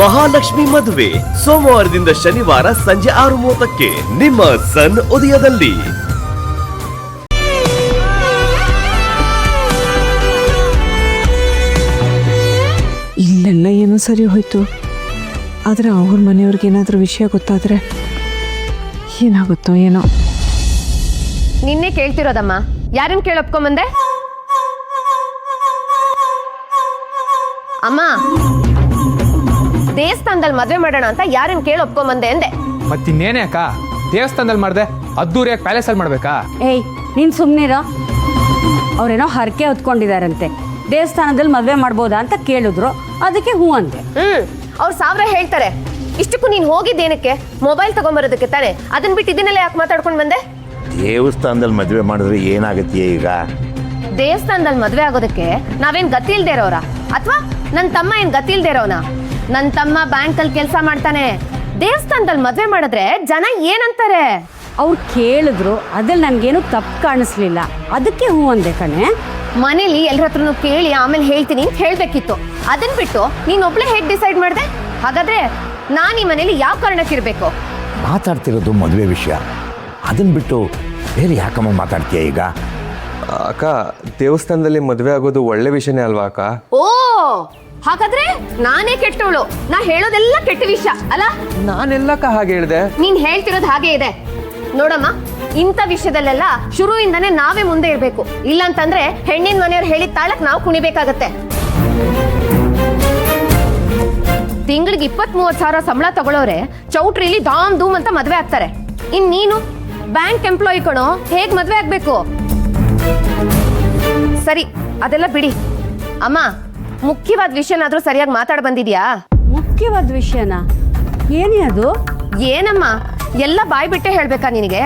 ಮಹಾಲಕ್ಷ್ಮಿ ಮದುವೆ ಸೋಮವಾರದಿಂದ ಶನಿವಾರ ಸಂಜೆ 6:30ಕ್ಕೆ ನಿಮ್ಮ ಸನ್ ಉದಯದಲ್ಲಿ. ಇಲ್ಲೆಲ್ಲ ಏನೋ ಸರಿ ಹೋಯ್ತು, ಆದರೆ ಅವ್ರ ಮನೆಯವ್ರಿಗೆ ಏನಾದರೂ ವಿಷಯ ಗೊತ್ತಾದರೆ ಏನಾಗುತ್ತೋ ಏನೋ. ನಿನ್ನೆ ಕೇಳ್ತಿರೋದಮ್ಮ, ಯಾರನ್ನ ಕೇಳಿ ಒಪ್ಕೊಂಬಂದೆ? ಅಮ್ಮ, ದೇವಸ್ಥಾನದಲ್ಲಿ ಮದ್ವೆ ಮಾಡೋಣ ಅಂತ ಯಾರನ್ನ ಕೇಳಿ ಒಪ್ಕೊಂಬಂದೆ ಅಂದೆ. ಮತ್ತಿನ್ನೇನೆ ಅಕ್ಕ, ದೇವಸ್ಥಾನದಲ್ಲಿ ಮಾಡ್ದೆ ಅದ್ದೂರಿಯಾಗಿ ಪ್ಯಾಲೇಸಲ್ಲಿ ಮಾಡ್ಬೇಕಾ? ಏಯ್ ನೀನು ಸುಮ್ಮನಿರೋ. ಅವರೇನೋ ಹರಕೆ ಹೊತ್ಕೊಂಡಿದಾರಂತೆ, ದೇವಸ್ಥಾನದಲ್ಲಿ ಮದುವೆ ಮಾಡ್ಬೋದಾ ಅಂತ ಕೇಳಿದ್ರು, ಅದಕ್ಕೆ ಹೂ ಅಂದೆ. ಅವ್ರು 1000 ಹೇಳ್ತಾರೆ. ಇಷ್ಟಕ್ಕೂ ನೀನು ಹೋಗಿದ್ದೇನಕ್ಕೆ? ಮೊಬೈಲ್ ತಗೊಂಬರೋದಕ್ಕೆ ತಾನೆ. ಅದನ್ನ ಬಿಟ್ಟು ಇದನ್ನೆಲ್ಲ ಯಾಕೆ ಮಾತಾಡ್ಕೊಂಡು ಬಂದೆ? ದೇವಸ್ಥಾನದಲ್ಲಿ ಮದುವೆ ಮಾಡಿದ್ರೆ ಏನಾಗತ್ತೀಯ ಈಗ? ದೇವಸ್ಥಾನದಲ್ಲಿ ಮದುವೆ ಆಗೋದಕ್ಕೆ ನಾವೇನ್ ಗತಿ ಇಲ್ದೇ ಇರೋರ? ಅಥವಾ ನನ್ನ ತಮ್ಮ ಏನ್ ಗತಿ ಇಲ್ದೇ ಇರೋನ? ನನ್ನ ತಮ್ಮ ಬ್ಯಾಂಕಲ್ಲಿ ಕೆಲಸ ಮಾಡ್ತಾನೆ. ದೇವಸ್ಥಾನದಲ್ಲಿ ಮದುವೆ ಮಾಡಿದ್ರೆ ಜನ ಏನಂತಾರೆ? ಅವ್ರು ಕೇಳಿದ್ರು, ಅದ್ರಲ್ಲಿ ನನಗೇನು ತಪ್ಪು ಕಾಣಿಸ್ಲಿಲ್ಲ, ಅದಕ್ಕೆ ಹೂ ಅಂದೆ ಕಣೆ. ಮನೇಲಿ ಎಲ್ಲರ ಹತ್ರನೂ ಕೇಳಿ ಆಮೇಲೆ ಹೇಳ್ತೀನಿ ಅಂತ ಹೇಳ್ಬೇಕಿತ್ತು. ಅದನ್ನ ಬಿಟ್ಟು ನೀನ್ ಒಬ್ಳೆ ಹೇಗೆ ಡಿಸೈಡ್ ಮಾಡಿದೆ? ಹಾಗಾದ್ರೆ ನಾನು ಈ ಮನೇಲಿ ಯಾವ ಕಾರಣಕ್ಕಿರ್ಬೇಕು? ಮಾತಾಡ್ತಿರೋದು ಮದುವೆ ವಿಷಯ, ಅದನ್ನ ಬಿಟ್ಟು ಬೇರೆ ಯಾಕಮ್ಮ ಮಾತಾಡ್ತೀಯ ಈಗ? ಅಕ್ಕ, ದೇವಸ್ಥಾನದಲ್ಲಿ ಮದುವೆ ಆಗೋದು ಒಳ್ಳೆ ವಿಷಯನೇ ಅಲ್ವಾ ಅಕ್ಕ? ಓ, ಹಾಗಾದ್ರೆ ನಾನೇ ಕೆಟ್ಟವಳು. ನಾ ಹೇಳೋದೆಲ್ಲ ಕೆಟ್ಟ ವಿಷಯ ಅಲ್ಲ? ನಾನೆಲ್ಲಕ್ಕ ಹಾಗೆ ಹೇಳ್ದೆ? ನೀನ್ ಹೇಳ್ತಿರೋದು ಹಾಗೆ ಇದೆ ನೋಡಮ್ಮ. ಇಂಥ ವಿಷಯದಲ್ಲೆಲ್ಲ ಶುರುವಿಂದಾನೇ ನಾವೇ ಮುಂದೆ ಇರ್ಬೇಕು. ಇಲ್ಲಂತಂದ್ರೆ ಹೆಣ್ಣಿನ ಮನೆಯವ್ರು ಹೇಳಿದ ತಾಳಕ್ ನಾವು ಕುಣಿಬೇಕಾಗತ್ತೆ. ತಿಂಗಳಿಗೆ 20-30 ಸಾವಿರ ಸಂಬಳ ತಗೊಳ್ಳೋರೆ ಚೌಟ್ರಿಲಿ ಧಾಮ್ ಧೂಮ್ ಅಂತ ಮದ್ವೆ ಆಗ್ತಾರೆ. ಇನ್ ನೀನು ಬ್ಯಾಂಕ್ ಎಂಪ್ಲಾಯಿ ಕಣೋ, ಹೇಗ್ ಮದ್ವೆ ಆಗ್ಬೇಕು? ಸರಿ, ಅದೆಲ್ಲ ಬಿಡಿ. ಅಮ್ಮ, ಮುಖ್ಯವಾದ ವಿಷಯನಾದ್ರೂ ಸರಿಯಾಗಿ ಮಾತಾಡ್ ಬಂದಿದ್ಯಾ? ಮುಖ್ಯವಾದ ವಿಷಯನಾ? ಏನೇ ಅದು? ಏನಮ್ಮ ಎಲ್ಲ ಬಾಯ್ ಬಿಟ್ಟೆ ಹೇಳ್ಬೇಕಾ ನಿನಗೆ?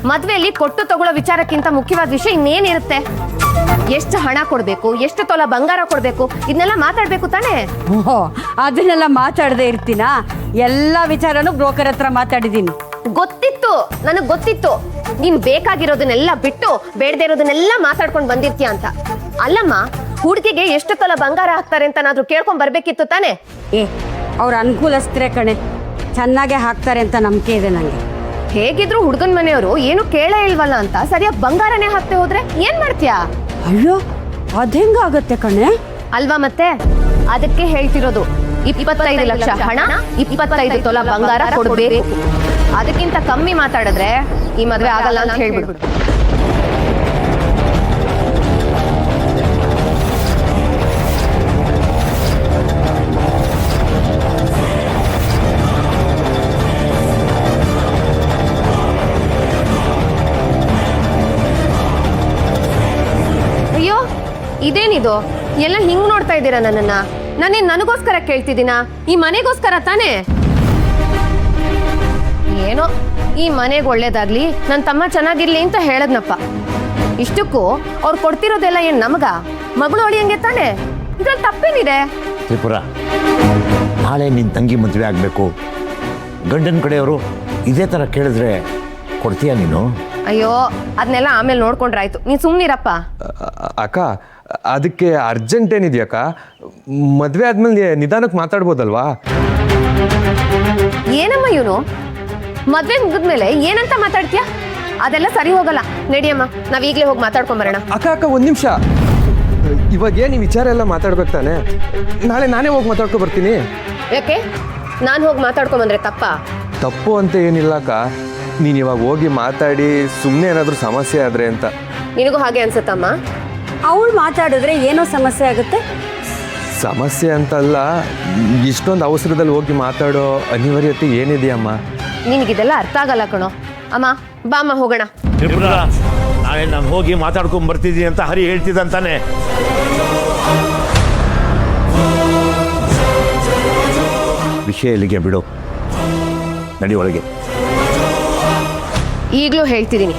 ಮದ್ವೆಯಲ್ಲಿ ಕೊಟ್ಟು ತಗೊಳ್ಳೋ ವಿಚಾರಕ್ಕಿಂತ ಮುಖ್ಯವಾದ ವಿಷಯ ಇನ್ನೇನಿರುತ್ತೆ? ಎಷ್ಟು ಹಣ ಕೊಡ್ಬೇಕು, ಎಷ್ಟು ತೊಲ ಬಂಗಾರ ಕೊಡ್ಬೇಕು, ಇದನ್ನೆಲ್ಲ ಮಾತಾಡ್ಬೇಕು ತಾನೇ? ಓಹೋ, ಅದನ್ನೆಲ್ಲ ಮಾತಾಡದೆ ಇರ್ತೀನಾ? ಎಲ್ಲ ವಿಚಾರನೂ ಬ್ರೋಕರ್ ಹತ್ರ ಮಾತಾಡಿದ್ದೀನಿ. ಗೊತ್ತಿತ್ತು, ನನಗ್ ಗೊತ್ತಿತ್ತು ನೀನ್ ಬೇಕಾಗಿರೋದನ್ನೆಲ್ಲ ಬಿಟ್ಟು ಬೇಡದೇ ಇರೋದನ್ನೆಲ್ಲ ಮಾತಾಡ್ಕೊಂಡು ಬಂದಿರ್ತೀಯ ಅಂತ. ಅಲ್ಲಮ್ಮ, ಹುಡುಗಿಗೆ ಎಷ್ಟು ತೊಲ ಬಂಗಾರ ಹಾಕ್ತಾರೆ ಅಂತ ನಾದ್ರೂ ಕೇಳ್ಕೊಂಡ್ ಬರ್ಬೇಕಿತ್ತು ತಾನೇ? ಅವ್ರ ಅನುಕೂಲಸ್ತ್ರೆ ಕಣೆ, ಚೆನ್ನಾಗೆ ಹಾಕ್ತಾರೆ ಅಂತ ನಂಬಿಕೆ ಇದೆ ನಂಗೆ. ಹೇಗಿದ್ರು ಹುಡುಗನ ಮನೆಯವರು ಏನು ಕೇಳೇ ಇಲ್ವಲ್ಲ ಅಂತ ಸರಿಯಾಗಿ ಬಂಗಾರನೇ ಹಾಕ್ತೆ ಹೋದ್ರೆ ಏನ್ ಮಾಡ್ತೀಯಾ? ಅಯ್ಯೋ, ಅದೆಂಗಾಗತ್ತೆ ಕಣೆ? ಅಲ್ವಾ ಮತ್ತೆ? ಅದಕ್ಕೆ ಹೇಳ್ತಿರೋದು, 25 ಲಕ್ಷ ಹಣ, 25 ತೊಲ ಬಂಗಾರ ಕೊಡ್ಬೇಕು. ಅದಕ್ಕಿಂತ ಕಮ್ಮಿ ಮಾತಾಡಿದ್ರೆ ಈ ಮದ್ವೆ ಆಗಲ್ಲ ಅಂತ ಹೇಳ್ಬಿಡು. ಅಯ್ಯೋ, ಇದೇನಿದು? ಎಲ್ಲ ಹಿಂಗ್ ನೋಡ್ತಾ ಇದ್ದೀರಾ ನನ್ನನ್ನ? ನಾನೇನ್ ನನಗೋಸ್ಕರ ಕೇಳ್ತಿದ್ದೀನಾ? ಈ ಮನೆಗೋಸ್ಕರ ತಾನೇ? ಏನೋ ಈ ಮನೆಗೆ ಒಳ್ಳೇದಾಗ್ಲಿ, ನನ್ನ ತಮ್ಮ ಚೆನ್ನಾಗಿರ್ಲಿ ಅಂತ ಹೇಳದ್ನಪ್ಪ. ಇಷ್ಟಕ್ಕೂ ಅವ್ರು ಕೊಡ್ತಿರೋದೆಲ್ಲ ಏನ್ ನಮಗ? ಮಗಳು ಅಳಿಯಂಗೆ ತಾನೇ? ಇದ್ರಲ್ಲಿ ತಪ್ಪೇನಿದೆ? ತ್ರಿಪುರ, ನಾಳೆ ನಿನ್ನ ತಂಗಿ ಮದುವೆ ಆಗಬೇಕು, ಗಂಡನ ಕಡೆಯವರು ಇದೇ ಥರ ಕೇಳಿದ್ರೆ ಕೊಡ್ತೀಯ ನೀನು? ಅಯ್ಯೋ, ಅದನ್ನೆಲ್ಲ ಆಮೇಲೆ ನೋಡ್ಕೊಂಡ್ರಾಯ್ತು, ನೀನ್ ಸುಮ್ನಿರಪ್ಪ. ಅಕ್ಕ, ಅದಕ್ಕೆ ಅರ್ಜೆಂಟ್ ಏನಿದೆಯಕ್ಕ? ಮದುವೆ ಆದ್ಮೇಲೆ ನಿಧಾನಕ್ಕೆ ಮಾತಾಡ್ಬೋದಲ್ವಾ? ಏನಮ್ಮ ಇವನು ಮದ್ವೆ ಮುಗಿದ್ಮೇಲೆ ಏನಂತ ಮಾತಾಡ್ತೀಯ? ಅದೆಲ್ಲ ಸರಿ ಹೋಗಲ್ಲ. ನಡಿಯಮ್ಮ, ನಾವ್ ಈಗಲೇ ಹೋಗಿ ಮಾತಾಡ್ಕೊಂಡ್ ಬರೋಣ. ಅಕ್ಕ, ಒಂದ್ ನಿಮಿಷ. ಇವಾಗ ಏನು ಈ ವಿಚಾರ ಎಲ್ಲ ಮಾತಾಡ್ಬೇಕು ತಾನೆ? ನಾಳೆ ನಾನೇ ಹೋಗಿ ಮಾತಾಡ್ಕೊ ಬರ್ತೀನಿ. ಯಾಕೆ ನಾನು ಹೋಗಿ ಮಾತಾಡ್ಕೊಂಡ್ ಬಂದ್ರೆ ತಪ್ಪಾ? ತಪ್ಪು ಅಂತ ಏನಿಲ್ಲ ಅಕ್ಕ, ನೀನು ಇವಾಗ ಹೋಗಿ ಮಾತಾಡಿ ಸುಮ್ಮನೆ ಏನಾದರೂ ಸಮಸ್ಯೆ ಆದ್ರೆ ಅಂತ. ನಿನಗೂ ಹಾಗೆ ಅನ್ಸುತ್ತಮ್ಮ? ಅವಳು ಮಾತಾಡಿದ್ರೆ ಏನೋ ಸಮಸ್ಯೆ ಆಗುತ್ತೆ? ಸಮಸ್ಯೆ ಅಂತಲ್ಲ, ಇಷ್ಟೊಂದು ಅವಸರದಲ್ಲಿ ಹೋಗಿ ಮಾತಾಡೋ ಅನಿವಾರ್ಯತೆ ಏನಿದೆಯಮ್ಮ? ನಿನಗಿದೆಲ್ಲ ಅರ್ಥ ಆಗಲ್ಲ ಕಣೋ. ಅಮ್ಮ ಬಾಮ್ಮ ಹೋಗೋಣ. ನಾಳೆ ನಾನು ಹೋಗಿ ಮಾತಾಡ್ಕೊಂಡ್ ಬರ್ತಿದ್ದೀನಿ ಅಂತ ಹರಿ ಹೇಳ್ತಿದ್ದಂತಾನೆ. ವಿಷಯ ಇಲ್ಲಿಗೆ ಬಿಡು, ನಡಿ ಒಳಗೆ. ಈಗಲೂ ಹೇಳ್ತಿದ್ದೀನಿ,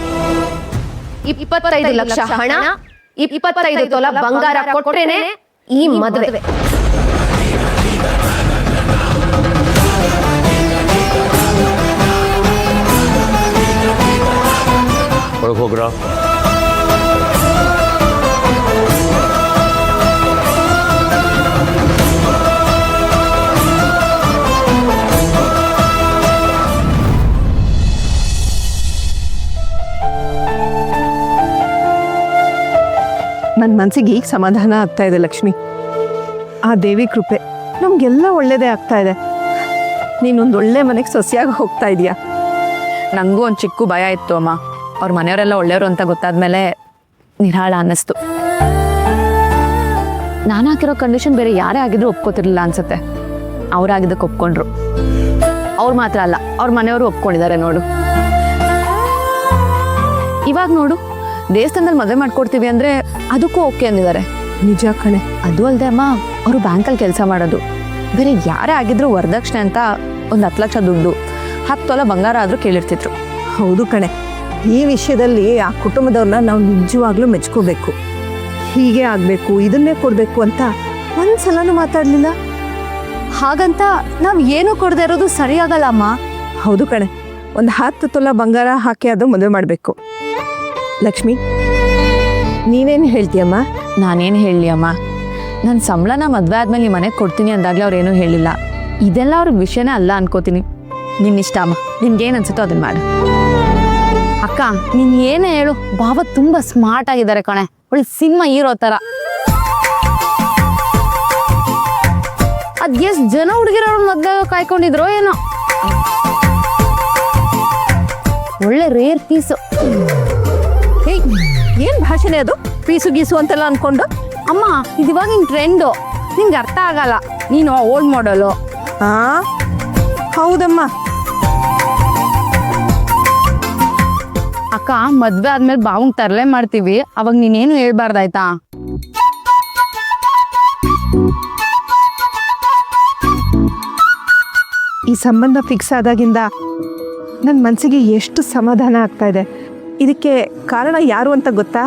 25 ಲಕ್ಷ ಹಣ, 25 ತೊಲ ಬಂಗಾರ ಕೊಟ್ರೇನೆ ಈ ಮದುವೆ. ಒಳಗೆ ಹೋಗ್ರ. ಮನಸ್ಸಿಗೆ ಈಗ ಸಮಾಧಾನ ಆಗ್ತಾ ಇದೆ ಲಕ್ಷ್ಮಿ. ಆ ದೇವಿ ಕೃಪೆ ನಮಗೆಲ್ಲ ಒಳ್ಳೇದೇ ಆಗ್ತಾ ಇದೆ. ನೀನೊಂದು ಒಳ್ಳೆ ಮನೆಗೆ ಸೊಸೆಯಾಗಿ ಹೋಗ್ತಾ ಇದೀಯಾ. ನನಗೂ ಒಂದು ಚಿಕ್ಕ ಭಯ ಇತ್ತು ಅಮ್ಮ. ಅವ್ರ ಮನೆಯವರೆಲ್ಲ ಒಳ್ಳೆಯವರು ಅಂತ ಗೊತ್ತಾದ್ಮೇಲೆ ನಿರಾಳ ಅನ್ನಿಸ್ತು. ನಾನು ಹಾಕಿರೋ ಕಂಡೀಷನ್ ಬೇರೆ ಯಾರೇ ಆಗಿದ್ರು ಒಪ್ಕೋತಿರ್ಲಿಲ್ಲ ಅನ್ಸುತ್ತೆ. ಅವ್ರಾಗಿದ್ದಕ್ಕೆ ಒಪ್ಕೊಂಡ್ರು. ಅವ್ರು ಮಾತ್ರ ಅಲ್ಲ, ಅವ್ರ ಮನೆಯವರು ಒಪ್ಕೊಂಡಿದ್ದಾರೆ ನೋಡು. ಇವಾಗ ನೋಡು, ದೇವಸ್ಥಾನದಲ್ಲಿ ಮದುವೆ ಮಾಡ್ಕೊಡ್ತೀವಿ ಅಂದರೆ ಅದಕ್ಕೂ ಓಕೆ ಅಂದಿದ್ದಾರೆ. ನಿಜ ಕಣೆ. ಅದು ಅಲ್ಲದೆ ಅಮ್ಮ, ಅವರು ಬ್ಯಾಂಕಲ್ಲಿ ಕೆಲಸ ಮಾಡೋದು. ಬೇರೆ ಯಾರೇ ಆಗಿದ್ರು ವರದಕ್ಷಿಣೆ ಅಂತ ಒಂದು 10 ಲಕ್ಷ ದುಡ್ಡು, 10 ತೊಲ ಬಂಗಾರ ಆದರೂ ಕೇಳಿರ್ತಿದ್ರು. ಹೌದು ಕಣೆ, ಈ ವಿಷಯದಲ್ಲಿ ಆ ಕುಟುಂಬದವ್ರನ್ನ ನಾವು ನಿಜವಾಗ್ಲೂ ಮೆಚ್ಕೋಬೇಕು. ಹೀಗೆ ಆಗಬೇಕು, ಇದನ್ನೇ ಕೊಡಬೇಕು ಅಂತ ಒಂದ್ಸಲನೂ ಮಾತಾಡಲಿಲ್ಲ. ಹಾಗಂತ ನಾವು ಏನೂ ಕೊಡದೇ ಇರೋದು ಸರಿಯಾಗಲ್ಲ ಅಮ್ಮ. ಹೌದು ಕಣೆ, ಒಂದು 10 ತೊಲ ಬಂಗಾರ ಹಾಕಿ ಅದು ಮದುವೆ ಮಾಡಬೇಕು. ಲಕ್ಷ್ಮಿ, ನೀನೇನು ಹೇಳ್ತೀಯಮ್ಮ? ನಾನೇನು ಹೇಳಲಿ ಅಮ್ಮ, ನನ್ನ ಸಂಬಳನ ಮದುವೆ ಆದ್ಮೇಲೆ ನಿಮ್ಮ ಮನೆಗೆ ಕೊಡ್ತೀನಿ ಅಂದಾಗಲೇ ಅವ್ರೇನೂ ಹೇಳಿಲ್ಲ. ಇದೆಲ್ಲ ಅವ್ರಿಗೆ ವಿಷಯನೇ ಅಲ್ಲ ಅನ್ಕೋತೀನಿ. ನಿನ್ನಿಷ್ಟ ಅಮ್ಮ, ನಿನ್ಗೇನು ಅನ್ಸುತ್ತೋ ಅದನ್ನ ಮಾಡು. ಅಕ್ಕ, ನೀನು ಏನೇ ಹೇಳು, ಬಾಬಾ ತುಂಬ ಸ್ಮಾರ್ಟ್ ಆಗಿದ್ದಾರೆ ಕಣೆ. ಒಳ್ಳೆ ಸಿನಿಮಾ ಹೀರೋ ಥರ. ಅದು ಎಷ್ಟು ಜನ ಹುಡುಗಿರೋರು ಮದುವೆ ಕಾಯ್ಕೊಂಡಿದ್ರೋ ಏನೋ. ಒಳ್ಳೆ ರೇರ್ ಪೀಸು. ಹೇಯ್, ಏನು ಭಾಷೆನೇ ಅದು? ಪೀಸು ಗೀಸು ಅಂತೆಲ್ಲ ಅನ್ಕೊಂಡು. ಅಮ್ಮ, ಇದು ಇವಾಗಿನ ಟ್ರೆಂಡು, ನಿಂಗೆ ಅರ್ಥ ಆಗಲ್ಲ. ನೀನು ಓಲ್ಡ್ ಮಾಡಲು. ಹೌದಮ್ಮ. ಅಕ್ಕ, ಮದ್ವೆ ಆದ್ಮೇಲೆ ಬಾವಂಗ್ ತರಲೆ ಮಾಡ್ತೀವಿ, ಅವಾಗ ನೀನೇನು ಹೇಳ್ಬಾರ್ದಾಯ್ತಾ? ಈ ಸಂಬಂಧ ಫಿಕ್ಸ್ ಆದಾಗಿಂದ ನನ್ನ ಮನಸ್ಸಿಗೆ ಎಷ್ಟು ಸಮಾಧಾನ ಆಗ್ತಾ ಇದೆ. ಇದಕ್ಕೆ ಕಾರಣ ಯಾರು ಅಂತ ಗೊತ್ತಾ?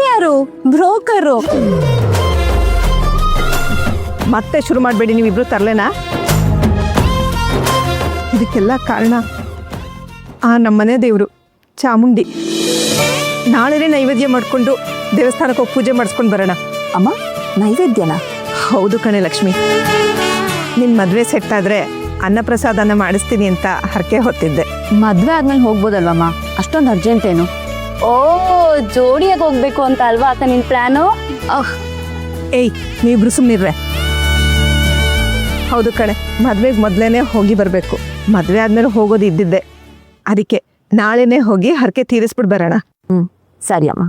ಯಾರು? ಬ್ರೋಕರು. ಮತ್ತೆ ಶುರು ಮಾಡಬೇಡಿ ನೀವಿಬ್ರು ತರಲೆನಾ. ಇದಕ್ಕೆಲ್ಲ ಕಾರಣ ಆ ನಮ್ಮನೆ ದೇವರು ಚಾಮುಂಡಿ. ನಾಳೆನೇ ನೈವೇದ್ಯ ಮಾಡಿಕೊಂಡು ದೇವಸ್ಥಾನಕ್ಕೆ ಹೋಗಿ ಪೂಜೆ ಮಾಡಿಸ್ಕೊಂಡು ಬರೋಣ. ಅಮ್ಮ, ನೈವೇದ್ಯನಾ? ಹೌದು ಕಣೆ ಲಕ್ಷ್ಮಿ, ನಿನ್ನ ಮದುವೆ ಸೆಟ್ ಆದರೆ ಅನ್ನಪ್ರಸಾದನ ಮಾಡಿಸ್ತೀನಿ ಅಂತ ಹರಕೆ ಹೊತ್ತಿದ್ದೆ. ಮದ್ವೆ ಆದ್ಮೇಲೆ ಹೋಗ್ಬೋದಲ್ವಮ್ಮ? ಅಷ್ಟೊಂದು ಅರ್ಜೆಂಟ್ ಏನು? ಓ, ಜೋಡಿಯಾಗಿ ಹೋಗ್ಬೇಕು ಅಂತ ಅಲ್ವಾ ಅಕ್ಕ ನಿನ್ ಪ್ಲಾನು? ಏಯ್, ನೀವಿಬ್ರು ಸುಮ್ಮನಿರ್ರೆ. ಹೌದು ಕಣೆ, ಮದುವೆಗೆ ಮೊದಲೇನೆ ಹೋಗಿ ಬರಬೇಕು. ಮದುವೆ ಆದ್ಮೇಲೆ ಹೋಗೋದು ಇದ್ದಿದ್ದೆ. ಅದಕ್ಕೆ ನಾಳೆನೇ ಹೋಗಿ ಹರಕೆ ತೀರಿಸ್ಬಿಟ್ಟು ಬರೋಣ. ಸರಿ ಅಮ್ಮ.